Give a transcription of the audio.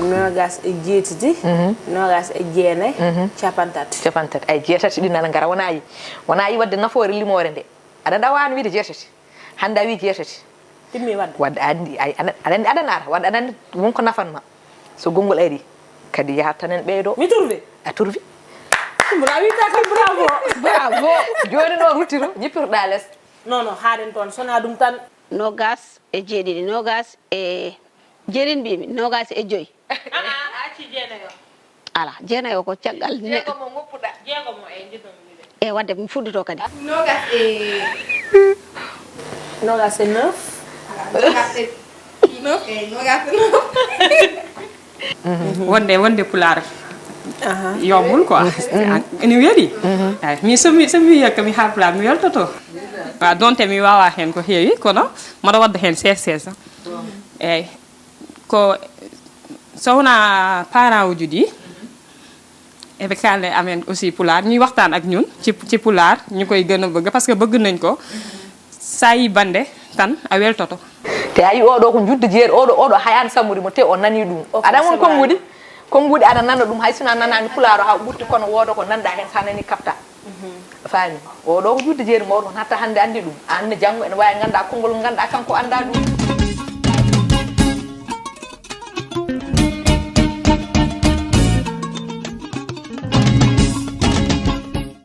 nogas e jeetati nogas e jeenay capantati ay jeetati ɗi nana ngara wona yi wadde nafoore limore nde aɗa dawani wiide jeetati hande a wi jeetati timmi wadde andi aɗa andi aɗanara wadde aɗa andi wonko nafanma so gongol ari kadi yahatanen ɓeydo mi turvi a turvi bravo joni noon ruttiro jippirɗa less non haaɗen toon sona ɗum tan nogas e jeeɗiɗi nogas e jeerin mbimi nogas e joyi acci jeenayo ala jeenayo ko caggal jeegomo ngoppuɗa jeegomo e jiɗɗo e wadde mi fuɗɗito kadi nogas e 9 wonde pulaar yombul quoi ene weeli ay mi somi yekka mi ha pulaar mi weltoto wa donte mi wawa hen ko heewi kono mbaɗa wadda hen ses eyyi ko sowna parent uji ɗi eɓe kalne amen aussi pulaar ñuy waxtaan ak ñun ci pulaar ñu koy gën a bëgg parce que bëgg nañ ko sa yi bande tan a weltoto te ayi oɗo ko judde jeeri oɗo hayani sammudimo te o nani ɗum aɗa won konngudi aɗa nana ɗum hay sino a nanani pulaar o ha ɓurti kono wooda ko nanɗa hen sa nani kapta faami oɗo ko judde jeeri mawɗo hatta hande andi ɗum anne janggo ene wawi ganda konngol ganduɗa kanko anda ɗum